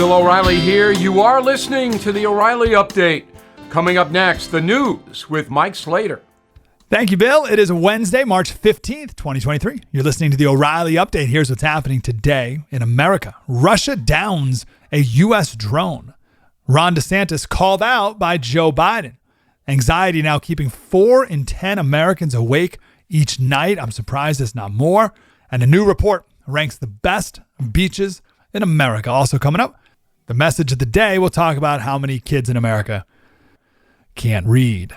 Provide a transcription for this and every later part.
Bill O'Reilly here. You are listening to the O'Reilly Update. Coming up next, the news with Mike Slater. Thank you, Bill. It is Wednesday, March 15th, 2023. You're listening to the O'Reilly Update. Here's what's happening today in America. Russia downs a U.S. drone. Ron DeSantis called out by Joe Biden. Anxiety now keeping 4 in 10 Americans awake each night. I'm surprised it's not more. And a new report ranks the best beaches in America. Also coming up, the message of the day, we'll talk about how many kids in America can't read.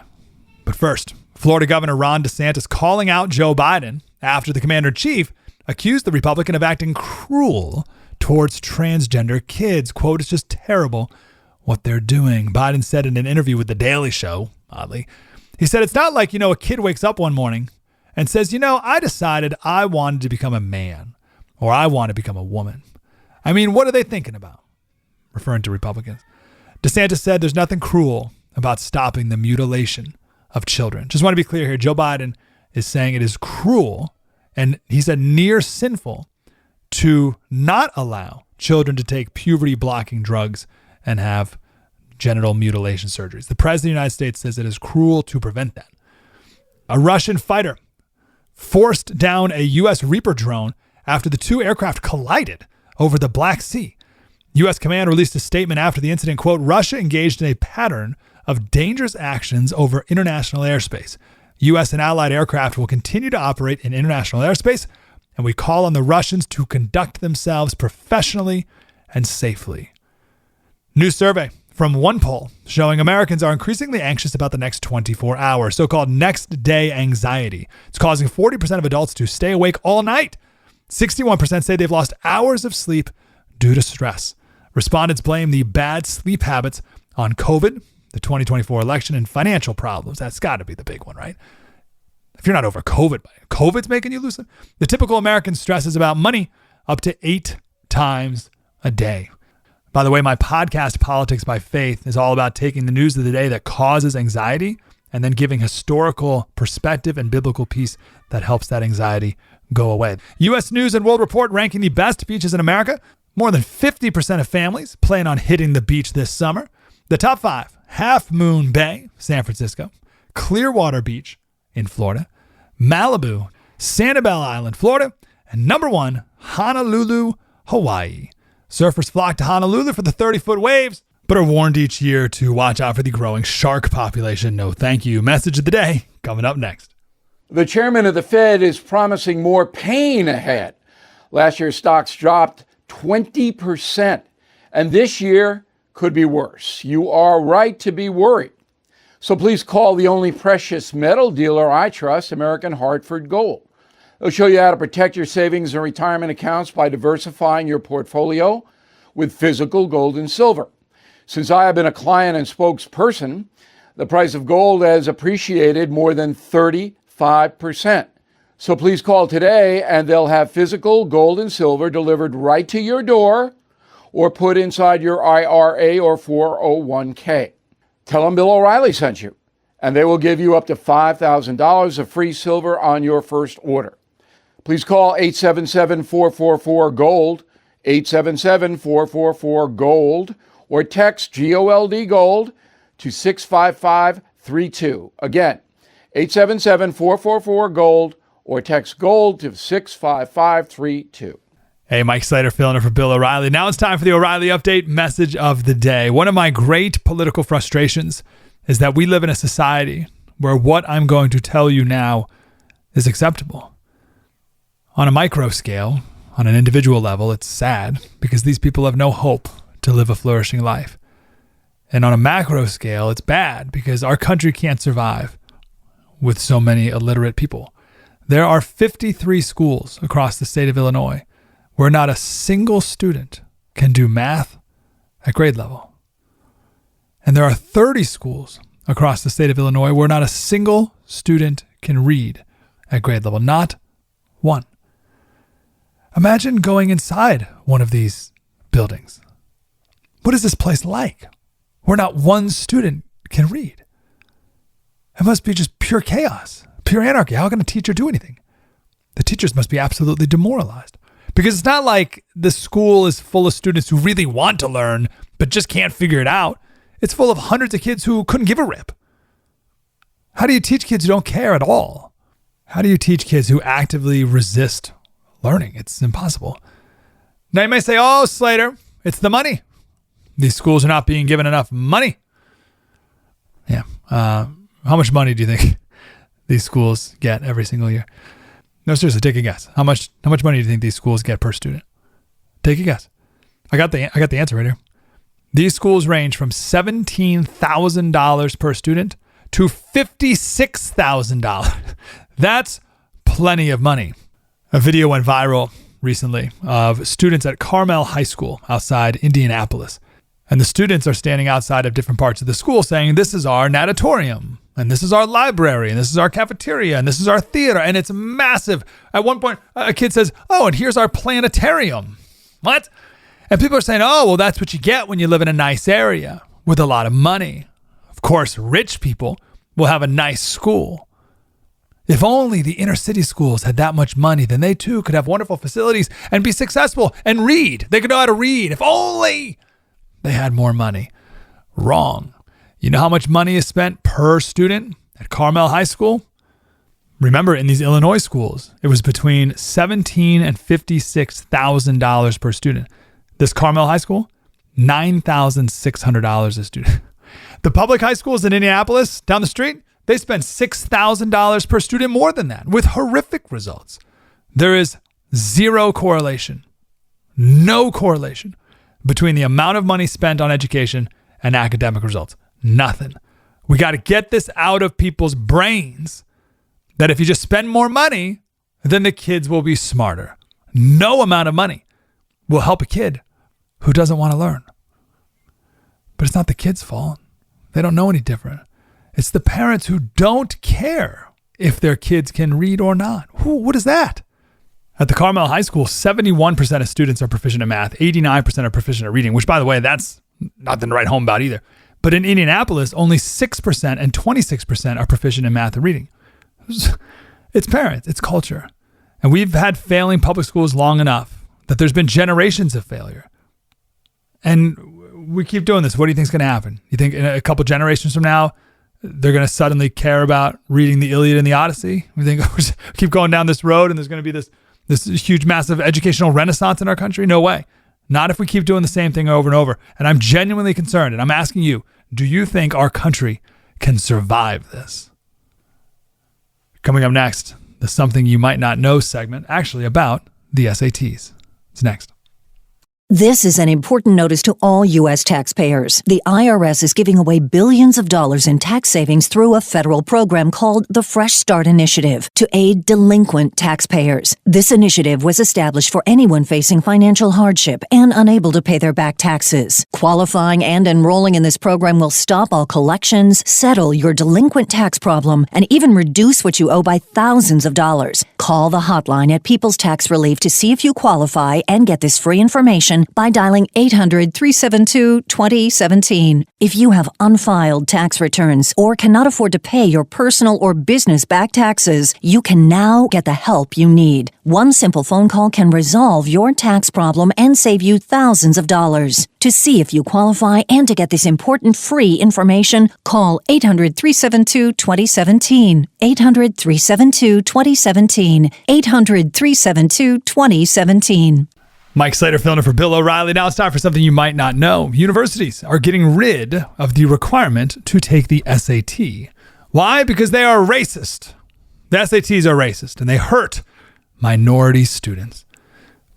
But first, Florida Governor Ron DeSantis calling out Joe Biden after the commander-in-chief accused the Republican of acting cruel towards transgender kids. Quote, "It's just terrible what they're doing." Biden said in an interview with The Daily Show, oddly, he said, "It's not like, a kid wakes up one morning and says, I decided I wanted to become a man or I want to become a woman. I mean, what are they thinking about?" Referring to Republicans. DeSantis said there's nothing cruel about stopping the mutilation of children. Just want to be clear here. Joe Biden is saying it is cruel, and he said near sinful, to not allow children to take puberty-blocking drugs and have genital mutilation surgeries. The President of the United States says it is cruel to prevent that. A Russian fighter forced down a U.S. Reaper drone after the 2 aircraft collided over the Black Sea. U.S. command released a statement after the incident, quote, "Russia engaged in a pattern of dangerous actions over international airspace. U.S. and allied aircraft will continue to operate in international airspace, and we call on the Russians to conduct themselves professionally and safely." New survey from one poll showing Americans are increasingly anxious about the next 24 hours, so-called next day anxiety. It's causing 40% of adults to stay awake all night. 61% say they've lost hours of sleep due to stress. Respondents blame the bad sleep habits on COVID, the 2024 election, and financial problems. That's got to be the big one, right? If you're not over COVID, COVID's making you lose it. The typical American stresses about money up to 8 times a day. By the way, my podcast, Politics by Faith, is all about taking the news of the day that causes anxiety and then giving historical perspective and biblical peace that helps that anxiety go away. U.S. News and World Report ranking the best beaches in America. More than 50% of families plan on hitting the beach this summer. The top 5, Half Moon Bay, San Francisco, Clearwater Beach in Florida, Malibu, Sanibel Island, Florida, and number 1, Honolulu, Hawaii. Surfers flock to Honolulu for the 30-foot waves, but are warned each year to watch out for the growing shark population. No thank you. Message of the day coming up next. The chairman of the Fed is promising more pain ahead. Last year, stocks dropped 20%, and this year could be worse. You are right to be worried. So please call the only precious metal dealer I trust, American Hartford Gold. They'll show you how to protect your savings and retirement accounts by diversifying your portfolio with physical gold and silver. Since I have been a client and spokesperson, the price of gold has appreciated more than 35%. So please call today and they'll have physical gold and silver delivered right to your door or put inside your IRA or 401k. Tell them Bill O'Reilly sent you, and they will give you up to $5,000 of free silver on your first order. Please call 877-444-GOLD, 877-444-GOLD, or text GOLD GOLD to 65532. Again, 877-444-GOLD, or text GOLD to 65532. Hey, Mike Slater filling in for Bill O'Reilly. Now it's time for the O'Reilly Update message of the day. One of my great political frustrations is that we live in a society where what I'm going to tell you now is acceptable. On a micro scale, on an individual level, it's sad because these people have no hope to live a flourishing life. And on a macro scale, it's bad because our country can't survive with so many illiterate people. There are 53 schools across the state of Illinois where not a single student can do math at grade level. And there are 30 schools across the state of Illinois where not a single student can read at grade level. Not one. Imagine going inside one of these buildings. What is this place like? Where not one student can read. It must be just pure chaos, pure anarchy. How can a teacher do anything? The teachers must be absolutely demoralized. Because it's not like the school is full of students who really want to learn, but just can't figure it out. It's full of hundreds of kids who couldn't give a rip. How do you teach kids who don't care at all? How do you teach kids who actively resist learning? It's impossible. Now you may say, oh, Slater, it's the money. These schools are not being given enough money. Yeah. How much money do you think these schools get every single year? No, seriously, take a guess. How much money do you think these schools get per student? Take a guess. I got the answer right here. These schools range from $17,000 per student to $56,000. That's plenty of money. A video went viral recently of students at Carmel High School outside Indianapolis. And the students are standing outside of different parts of the school saying, this is our natatorium, and this is our library, and this is our cafeteria, and this is our theater, and it's massive. At one point, a kid says, oh, and here's our planetarium. What? And people are saying, oh, well, that's what you get when you live in a nice area with a lot of money. Of course, rich people will have a nice school. If only the inner city schools had that much money, then they too could have wonderful facilities and be successful and read. They could know how to read. If only they had more money. Wrong. You know how much money is spent per student at Carmel High School? Remember, in these Illinois schools, it was between $17,000 and $56,000 per student. This Carmel High School, $9,600 a student. The public high schools in Indianapolis, down the street, they spend $6,000 per student more than that, with horrific results. There is zero correlation, no correlation between the amount of money spent on education and academic results. Nothing. We got to get this out of people's brains that if you just spend more money, then the kids will be smarter. No amount of money will help a kid who doesn't want to learn. But it's not the kid's fault. They don't know any different. It's the parents who don't care if their kids can read or not. What is that? At the Carmel High School, 71% of students are proficient in math, 89% are proficient at reading, which, by the way, that's nothing to write home about either. But in Indianapolis, only 6% and 26% are proficient in math and reading. It's parents, it's culture. And we've had failing public schools long enough that there's been generations of failure. And we keep doing this. What do you think is going to happen? You think in a couple generations from now, they're going to suddenly care about reading the Iliad and the Odyssey? We think keep going down this road and there's going to be this huge, massive educational renaissance in our country? No way. Not if we keep doing the same thing over and over. And I'm genuinely concerned. And I'm asking you, do you think our country can survive this? Coming up next, the Something You Might Not Know segment, actually about the SATs. It's next. This is an important notice to all U.S. taxpayers. The IRS is giving away billions of dollars in tax savings through a federal program called the Fresh Start Initiative to aid delinquent taxpayers. This initiative was established for anyone facing financial hardship and unable to pay their back taxes. Qualifying and enrolling in this program will stop all collections, settle your delinquent tax problem, and even reduce what you owe by thousands of dollars. Call the hotline at People's Tax Relief to see if you qualify and get this free information by dialing 800-372-2017. If you have unfiled tax returns or cannot afford to pay your personal or business back taxes, you can now get the help you need. One simple phone call can resolve your tax problem and save you thousands of dollars. To see if you qualify and to get this important free information, call 800-372-2017. 800-372-2017. 800-372-2017. Mike Slater filling in for Bill O'Reilly. Now it's time for something you might not know. Universities are getting rid of the requirement to take the SAT. Why? Because they are racist. The SATs are racist and they hurt minority students.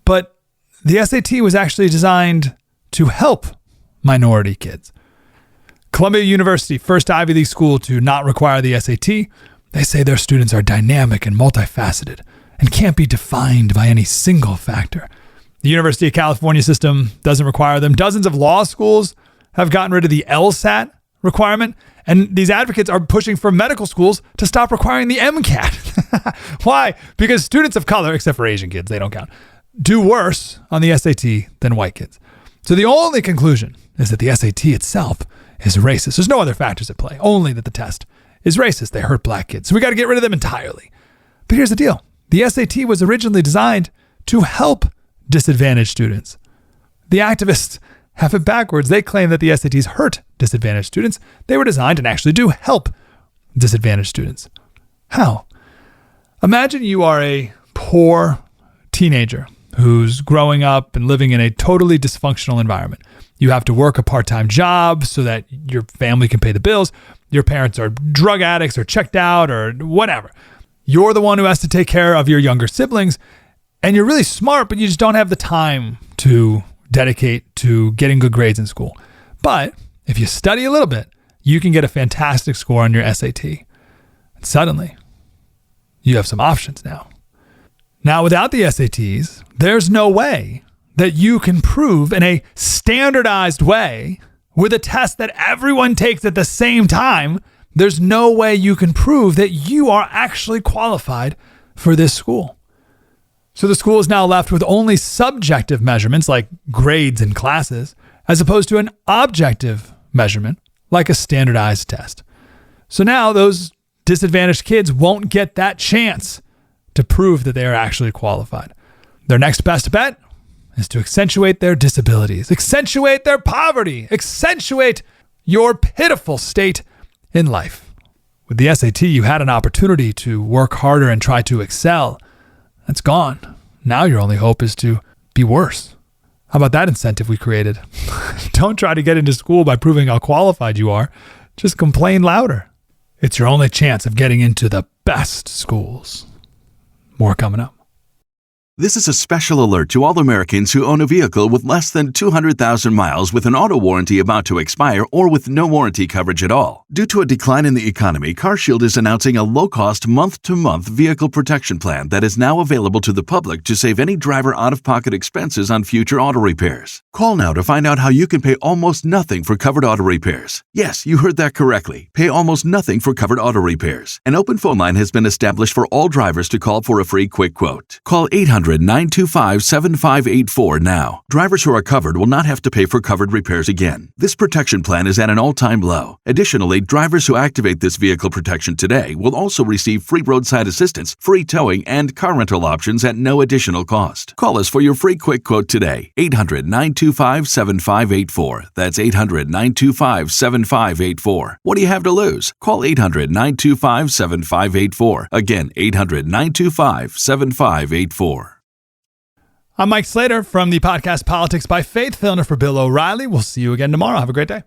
But the SAT was actually designed to help minority kids. Columbia University, first Ivy League school to not require the SAT. They say their students are dynamic and multifaceted and can't be defined by any single factor. The University of California system doesn't require them. Dozens of law schools have gotten rid of the LSAT requirement. And these advocates are pushing for medical schools to stop requiring the MCAT. Why? Because students of color, except for Asian kids, they don't count, do worse on the SAT than white kids. So the only conclusion is that the SAT itself is racist. There's no other factors at play, only that the test is racist. They hurt black kids. So we got to get rid of them entirely. But here's the deal. The SAT was originally designed to help disadvantaged students. The activists have it backwards. They claim that the SATs hurt disadvantaged students. They were designed and actually do help disadvantaged students. How? Imagine you are a poor teenager who's growing up and living in a totally dysfunctional environment. You have to work a part-time job so that your family can pay the bills. Your parents are drug addicts or checked out or whatever. You're the one who has to take care of your younger siblings, and you're really smart, but you just don't have the time to dedicate to getting good grades in school. But if you study a little bit, you can get a fantastic score on your SAT. And suddenly, you have some options now. Now, without the SATs, there's no way that you can prove in a standardized way with a test that everyone takes at the same time. There's no way you can prove that you are actually qualified for this school. So the school is now left with only subjective measurements like grades and classes, as opposed to an objective measurement like a standardized test. So now those disadvantaged kids won't get that chance to prove that they are actually qualified. Their next best bet is to accentuate their disabilities, accentuate their poverty, accentuate your pitiful state in life. With the SAT, you had an opportunity to work harder and try to excel. That's gone. Now your only hope is to be worse. How about that incentive we created? Don't try to get into school by proving how qualified you are. Just complain louder. It's your only chance of getting into the best schools. More coming up. This is a special alert to all Americans who own a vehicle with less than 200,000 miles with an auto warranty about to expire or with no warranty coverage at all. Due to a decline in the economy, CarShield is announcing a low-cost month-to-month vehicle protection plan that is now available to the public to save any driver out-of-pocket expenses on future auto repairs. Call now to find out how you can pay almost nothing for covered auto repairs. Yes, you heard that correctly. Pay almost nothing for covered auto repairs. An open phone line has been established for all drivers to call for a free quick quote. Call 800-925-7584 now. Drivers who are covered will not have to pay for covered repairs again. This protection plan is at an all-time low. Additionally, drivers who activate this vehicle protection today will also receive free roadside assistance, free towing, and car rental options at no additional cost. Call us for your free quick quote today. 800-925-7584. That's 800-925-7584. What do you have to lose? Call 800-925-7584. Again, 800-925-7584. I'm Mike Slater from the podcast Politics by Faith, filling in for Bill O'Reilly. We'll see you again tomorrow. Have a great day.